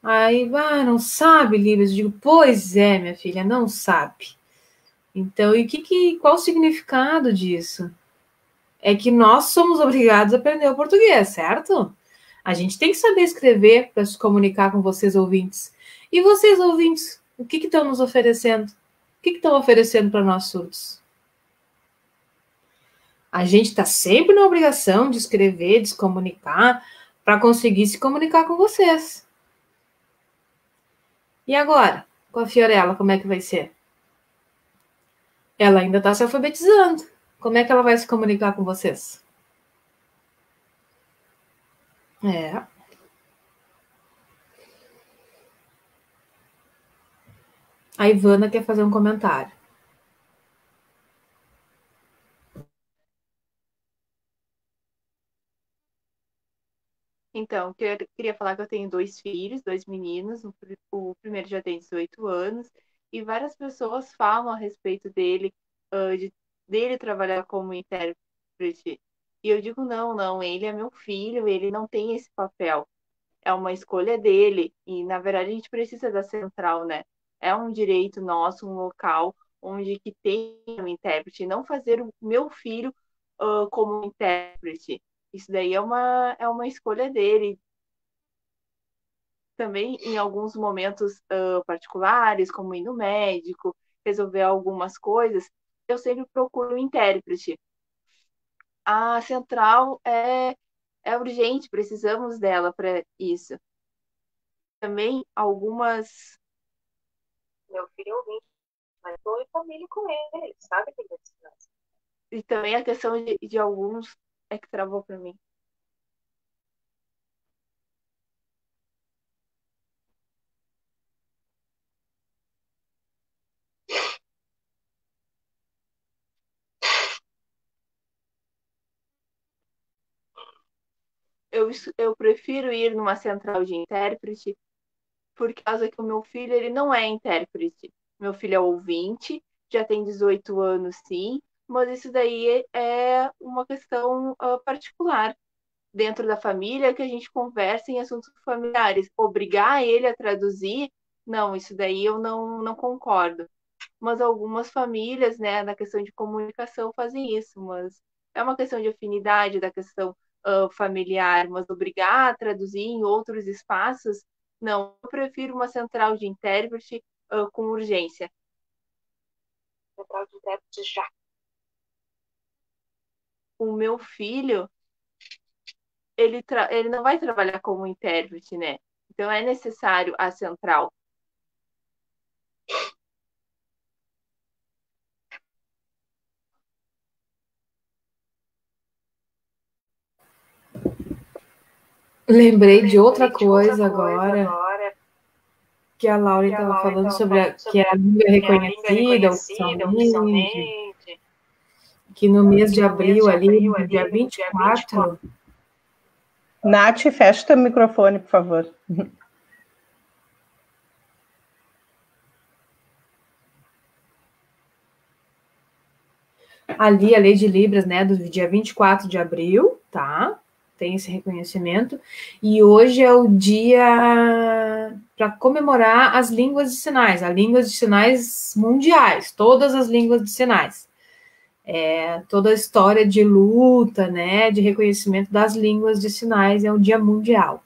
Aí, não sabe Libras? Eu digo, pois é, minha filha, não sabe. Então, e qual o significado disso? É que nós somos obrigados a aprender o português, certo? A gente tem que saber escrever para se comunicar com vocês, ouvintes. E vocês, ouvintes, o que estão nos oferecendo? O que estão oferecendo para nós surdos? A gente está sempre na obrigação de escrever, de se comunicar, para conseguir se comunicar com vocês. E agora, com a Fiorella, como é que vai ser? Ela ainda está se alfabetizando. Como é que ela vai se comunicar com vocês? A Ivana quer fazer um comentário. Então, eu queria falar que eu tenho 2 filhos, 2 meninos. O primeiro já tem 18 anos. E várias pessoas falam a respeito dele, dele trabalhar como intérprete. E eu digo, não, ele é meu filho, ele não tem esse papel. É uma escolha dele. E, na verdade, a gente precisa da central, né? É um direito nosso, um local onde que tem um intérprete. Não fazer o meu filho como intérprete. Isso daí é uma escolha dele. Também, em alguns momentos particulares, como ir no médico, resolver algumas coisas, eu sempre procuro um intérprete. A central é urgente, precisamos dela para isso. Também algumas Meu filho é ouvinte, mas estou em família com ele, sabe que ele é de sinais. E também a questão de alguns é que travou para mim. Eu prefiro ir numa central de intérprete por causa que o meu filho, ele não é intérprete. Meu filho é ouvinte, já tem 18 anos, sim, mas isso daí é uma questão particular dentro da família que a gente conversa em assuntos familiares. Obrigar ele a traduzir, não, isso daí eu não concordo. Mas algumas famílias, né, na questão de comunicação, fazem isso, mas é uma questão de afinidade da questão familiar, mas obrigar a traduzir em outros espaços, não. Eu prefiro uma central de intérprete com urgência. Central de intérprete já. O meu filho, ele não vai trabalhar como intérprete, né? Então é necessário a central. Lembrei de outra coisa agora, que a Laura estava falando sobre que a língua é reconhecida oficialmente, que no mês de abril, ali, no dia 24... Nath, fecha o teu microfone, por favor. Ali, a Lei de Libras, né, do dia 24 de abril, tá? Tem esse reconhecimento. E hoje é o dia para comemorar as línguas de sinais, as línguas de sinais mundiais, todas as línguas de sinais. Toda a história de luta, né, de reconhecimento das línguas de sinais é um dia mundial.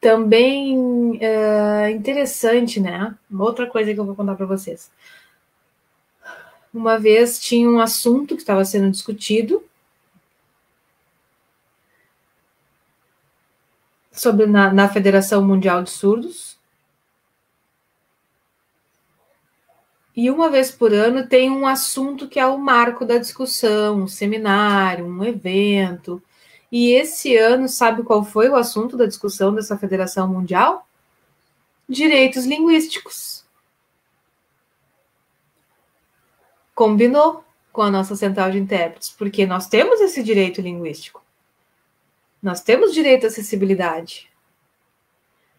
Também interessante, né? Uma outra coisa que eu vou contar para vocês. Uma vez tinha um assunto que estava sendo discutido sobre na Federação Mundial de Surdos. E uma vez por ano tem um assunto que é o marco da discussão, um seminário, um evento. E esse ano, sabe qual foi o assunto da discussão dessa Federação Mundial? Direitos linguísticos. Combinou com a nossa central de intérpretes, porque nós temos esse direito linguístico. Nós temos direito à acessibilidade.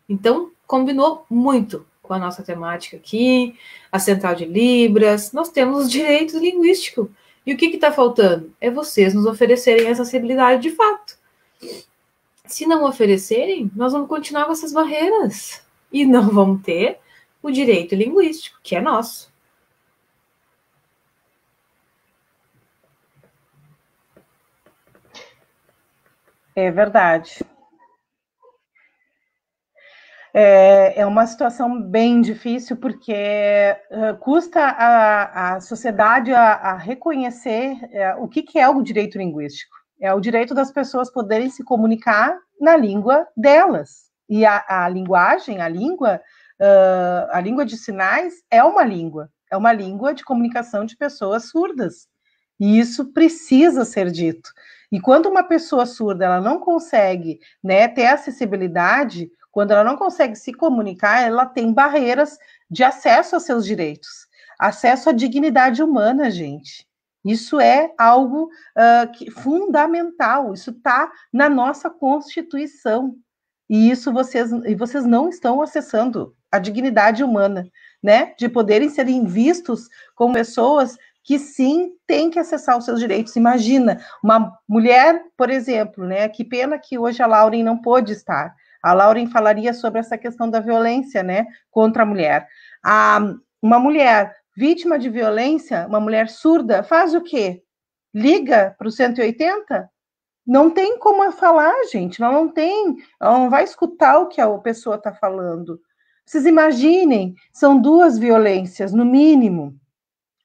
Então, combinou muito com a nossa temática aqui, a central de Libras, nós temos os direitos linguísticos. E o que está faltando? É vocês nos oferecerem essa acessibilidade de fato. Se não oferecerem, nós vamos continuar com essas barreiras. E não vamos ter o direito linguístico, que é nosso. É verdade. É uma situação bem difícil, porque custa a sociedade a reconhecer o que é o direito linguístico. É o direito das pessoas poderem se comunicar na língua delas. E a linguagem, a língua de sinais é uma língua de comunicação de pessoas surdas. E isso precisa ser dito. E quando uma pessoa surda ela não consegue, né, ter acessibilidade, quando ela não consegue se comunicar, ela tem barreiras de acesso aos seus direitos, acesso à dignidade humana, gente. Isso é algo fundamental, isso está na nossa Constituição. E isso vocês não estão acessando a dignidade humana, né? De poderem serem vistos como pessoas que sim têm que acessar os seus direitos. Imagina, uma mulher, por exemplo, né? Que pena que hoje a Lauren não pôde estar. A Lauren falaria sobre essa questão da violência, né, contra a mulher. Uma mulher vítima de violência, uma mulher surda, faz o quê? Liga para o 180? Não tem como falar, gente. Ela não vai escutar o que a pessoa está falando. Vocês imaginem, são duas violências, no mínimo.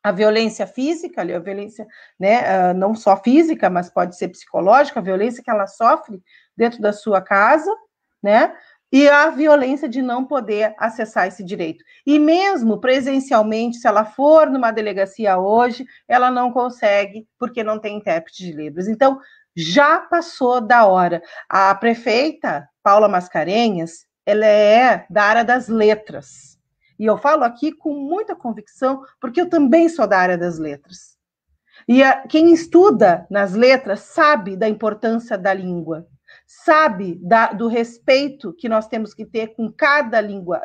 A violência física, a violência, né, não só física, mas pode ser psicológica, a violência que ela sofre dentro da sua casa, né? e a violência de não poder acessar esse direito. E mesmo presencialmente, se ela for numa delegacia hoje, ela não consegue, porque não tem intérprete de Libras. Então, já passou da hora. A prefeita, Paula Mascarenhas, ela é da área das letras. E eu falo aqui com muita convicção, porque eu também sou da área das letras. E quem estuda nas letras sabe da importância da língua, sabe do respeito que nós temos que ter com cada língua,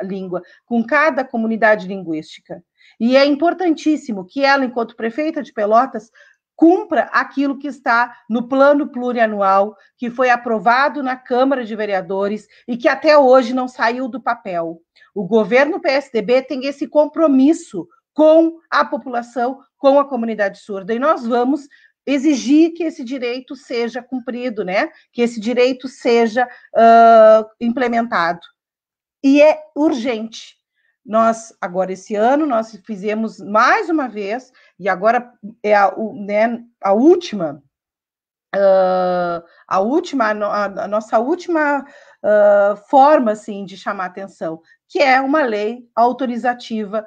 com cada comunidade linguística. E é importantíssimo que ela, enquanto prefeita de Pelotas, cumpra aquilo que está no plano plurianual, que foi aprovado na Câmara de Vereadores e que até hoje não saiu do papel. O governo PSDB tem esse compromisso com a população, com a comunidade surda, e nós vamos exigir que esse direito seja cumprido, né? Que esse direito seja implementado. E é urgente. Nós, agora, esse ano, nós fizemos mais uma vez, e agora é a última, a nossa última forma, assim, de chamar atenção, que é uma lei autorizativa,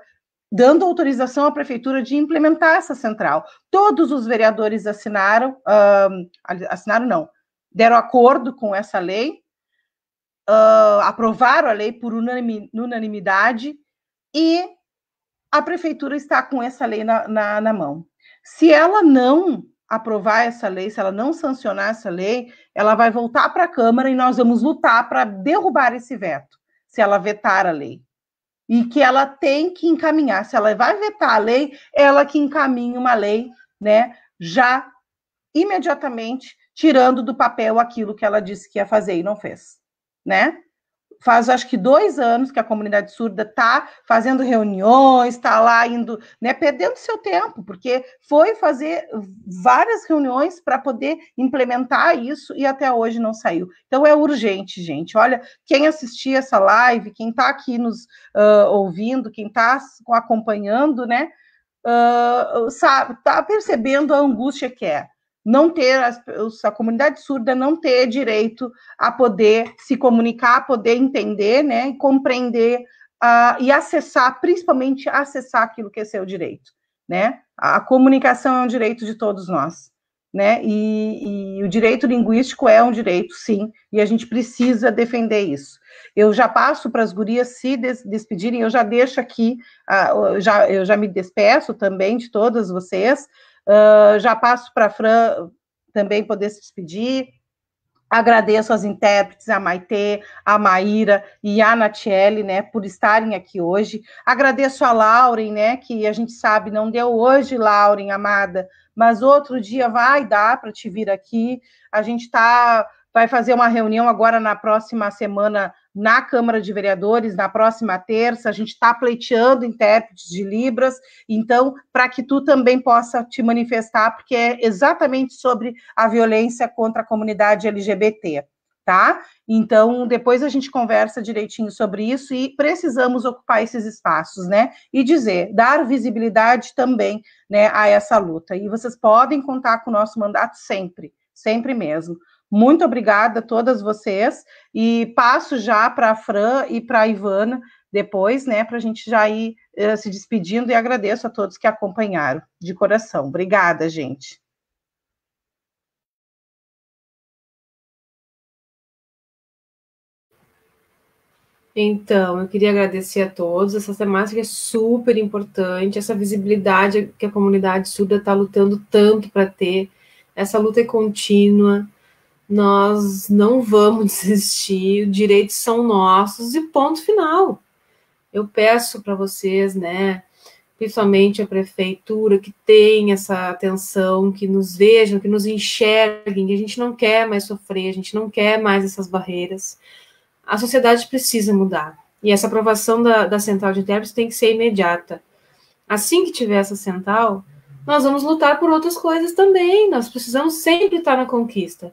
dando autorização à prefeitura de implementar essa central. Todos os vereadores assinaram não, deram acordo com essa lei, aprovaram a lei por unanimidade, e a prefeitura está com essa lei na mão. Se ela não aprovar essa lei, se ela não sancionar essa lei, ela vai voltar para a Câmara e nós vamos lutar para derrubar esse veto, se ela vetar a lei. E que ela tem que encaminhar, se ela vai vetar a lei, ela que encaminha uma lei, né, já imediatamente tirando do papel aquilo que ela disse que ia fazer e não fez, né? Faz, acho que 2 anos que a comunidade surda está fazendo reuniões, está lá indo, né, perdendo seu tempo, porque foi fazer várias reuniões para poder implementar isso e até hoje não saiu. Então é urgente, gente. Olha, quem assistir essa live, quem está aqui nos ouvindo, quem está acompanhando, né, está percebendo a angústia que é. Não ter, a comunidade surda não ter direito a poder se comunicar, a poder entender, né, e compreender e acessar, principalmente acessar aquilo que é seu direito, né? A comunicação é um direito de todos nós, né? E o direito linguístico é um direito, sim, e a gente precisa defender isso. Eu já passo para as gurias se despedirem, eu já deixo aqui, eu já me despeço também de todas vocês. Já passo para a Fran também poder se despedir. Agradeço às intérpretes, a Maitê, a Maíra e a Natiele, né, por estarem aqui hoje. Agradeço a Lauren, né, que a gente sabe, não deu hoje, Lauren, amada, mas outro dia vai dar para te vir aqui. A gente vai fazer uma reunião agora na próxima semana na Câmara de Vereadores, na próxima terça, a gente está pleiteando intérpretes de Libras, então, para que tu também possa te manifestar, porque é exatamente sobre a violência contra a comunidade LGBT, tá? Então, depois a gente conversa direitinho sobre isso e precisamos ocupar esses espaços, né? E dar visibilidade também, né, a essa luta. E vocês podem contar com o nosso mandato sempre, sempre mesmo. Muito obrigada a todas vocês, e passo já para a Fran e para a Ivana depois, né, para a gente já ir se despedindo, e agradeço a todos que acompanharam, de coração. Obrigada, gente. Então, eu queria agradecer a todos, essa temática é super importante, essa visibilidade que a comunidade surda está lutando tanto para ter, essa luta é contínua, nós não vamos desistir, os direitos são nossos e ponto final. Eu peço para vocês, né, principalmente a prefeitura, que tenha essa atenção, que nos vejam, que nos enxerguem, que a gente não quer mais sofrer, a gente não quer mais essas barreiras. A sociedade precisa mudar. E essa aprovação da central de intérpretes tem que ser imediata. Assim que tiver essa central, nós vamos lutar por outras coisas também. Nós precisamos sempre estar na conquista.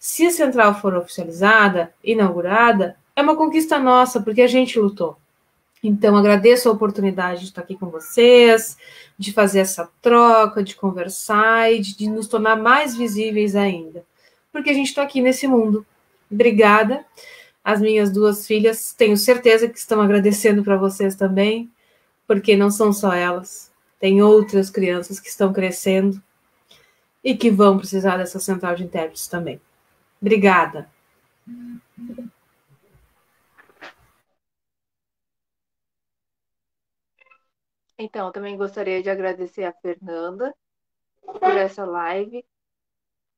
Se a central for oficializada, inaugurada, é uma conquista nossa, porque a gente lutou. Então, agradeço a oportunidade de estar aqui com vocês, de fazer essa troca, de conversar e de nos tornar mais visíveis ainda. Porque a gente está aqui nesse mundo. Obrigada. As minhas 2 filhas, tenho certeza que estão agradecendo para vocês também, porque não são só elas, tem outras crianças que estão crescendo e que vão precisar dessa central de intérpretes também. Obrigada. Então, eu também gostaria de agradecer a Fernanda por essa live,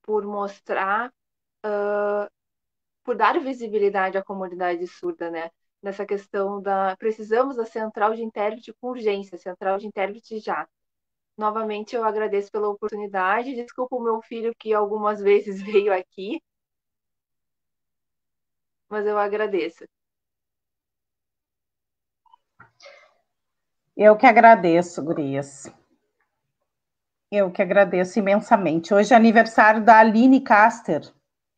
por mostrar, por dar visibilidade à comunidade surda, né? Nessa questão precisamos da central de intérprete com urgência, central de intérprete já. Novamente, eu agradeço pela oportunidade. Desculpa o meu filho que algumas vezes veio aqui, mas eu agradeço. Eu que agradeço, gurias. Eu que agradeço imensamente. Hoje é aniversário da Aline Caster,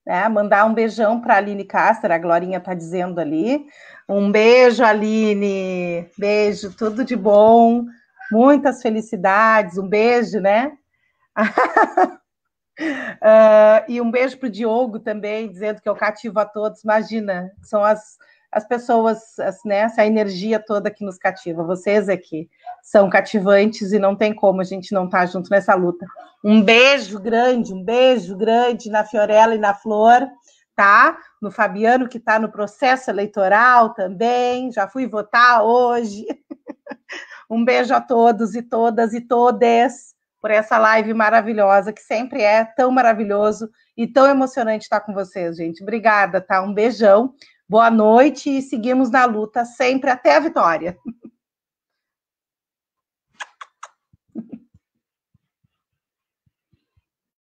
né? Mandar um beijão para a Aline Caster, a Glorinha está dizendo ali. Um beijo, Aline. Beijo, tudo de bom. Muitas felicidades. Um beijo, né? E um beijo para o Diogo também, dizendo que eu cativo a todos. Imagina, são as pessoas, né, essa energia toda que nos cativa. Vocês aqui são cativantes e não tem como a gente não estar junto nessa luta. Um beijo grande na Fiorella e na Flor, tá? No Fabiano, que está no processo eleitoral também. Já fui votar hoje. Um beijo a todos e todas e todes por essa live maravilhosa, que sempre é tão maravilhoso e tão emocionante estar com vocês, gente. Obrigada, tá? Um beijão, boa noite e seguimos na luta sempre até a vitória.